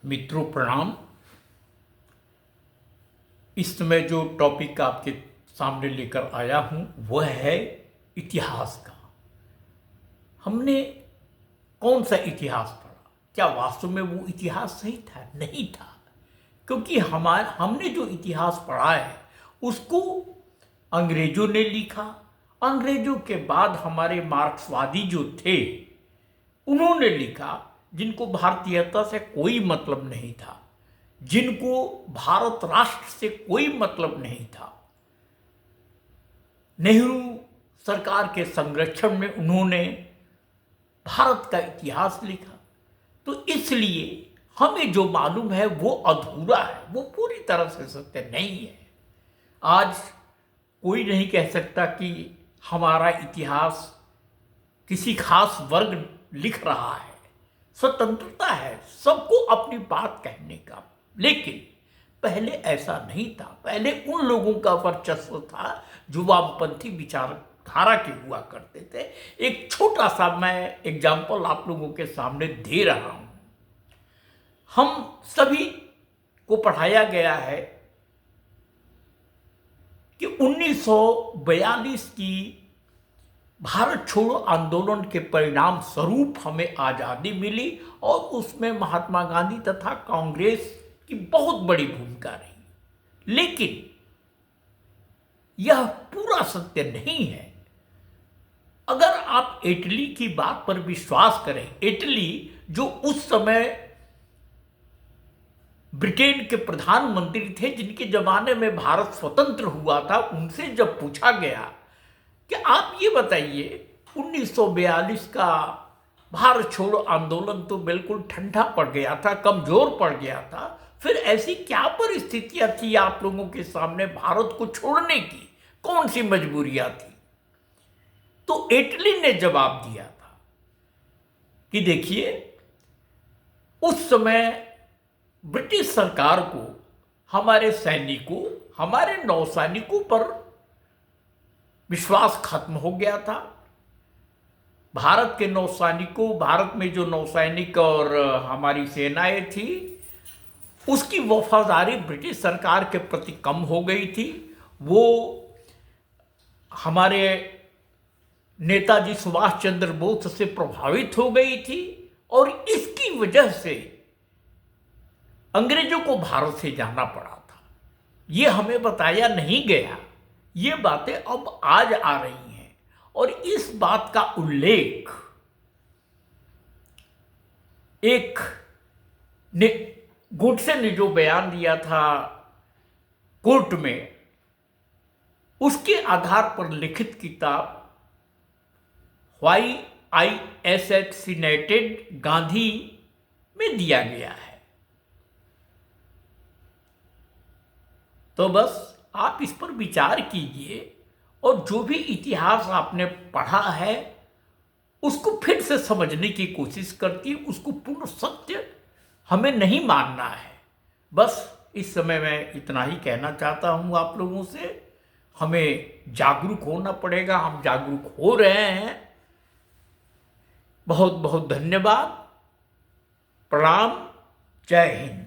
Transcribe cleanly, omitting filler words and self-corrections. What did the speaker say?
मित्रों प्रणाम। इस समय जो टॉपिक आपके सामने लेकर आया हूं वह है इतिहास का। हमने कौन सा इतिहास पढ़ा? क्या वास्तव में वो इतिहास सही था? नहीं था, क्योंकि हमने जो इतिहास पढ़ा है उसको अंग्रेजों ने लिखा। अंग्रेजों के बाद हमारे मार्क्सवादी जो थे उन्होंने लिखा, जिनको भारतीयता से कोई मतलब नहीं था, जिनको भारत राष्ट्र से कोई मतलब नहीं था। नेहरू सरकार के संरक्षण में उन्होंने भारत का इतिहास लिखा। तो इसलिए हमें जो मालूम है वो अधूरा है, वो पूरी तरह से सत्य नहीं है। आज कोई नहीं कह सकता कि हमारा इतिहास किसी खास वर्ग लिख रहा है। स्वतंत्रता है सबको अपनी बात कहने का, लेकिन पहले ऐसा नहीं था। पहले उन लोगों का वर्चस्व था जो वामपंथी विचारधारा के हुआ करते थे। एक छोटा सा मैं एग्जाम्पल आप लोगों के सामने दे रहा हूं। हम सभी को पढ़ाया गया है कि 1942 की भारत छोड़ो आंदोलन के परिणाम स्वरूप हमें आज़ादी मिली और उसमें महात्मा गांधी तथा कांग्रेस की बहुत बड़ी भूमिका रही। लेकिन यह पूरा सत्य नहीं है। अगर आप इटली की बात पर विश्वास करें, इटली जो उस समय ब्रिटेन के प्रधानमंत्री थे, जिनके जमाने में भारत स्वतंत्र हुआ था, उनसे जब पूछा गया कि आप ये बताइए 1942 का भारत छोड़ो आंदोलन तो बिल्कुल ठंडा पड़ गया था, कमजोर पड़ गया था, फिर ऐसी क्या परिस्थितियां थी आप लोगों के सामने भारत को छोड़ने की? कौन सी मजबूरियां थी? तो इटली ने जवाब दिया था कि देखिए, उस समय ब्रिटिश सरकार को हमारे सैनिकों, हमारे नौसैनिकों पर विश्वास खत्म हो गया था। भारत के नौसैनिकों, भारत में जो नौसैनिक और हमारी सेनाएं थी, उसकी वफादारी ब्रिटिश सरकार के प्रति कम हो गई थी। वो हमारे नेताजी सुभाष चंद्र बोस से प्रभावित हो गई थी और इसकी वजह से अंग्रेजों को भारत से जाना पड़ा था। ये हमें बताया नहीं गया। ये बातें अब आज आ रही हैं और इस बात का उल्लेख एक गोडसे ने जो बयान दिया था कोर्ट में, उसके आधार पर लिखित किताब व्हाई आई असैसिनेटेड गांधी में दिया गया है। तो बस आप इस पर विचार कीजिए और जो भी इतिहास आपने पढ़ा है उसको फिर से समझने की कोशिश करती, उसको पूर्ण सत्य हमें नहीं मानना है। बस इस समय मैं इतना ही कहना चाहता हूं आप लोगों से। हमें जागरूक होना पड़ेगा, हम जागरूक हो रहे हैं। बहुत बहुत धन्यवाद। प्रणाम। जय हिंद।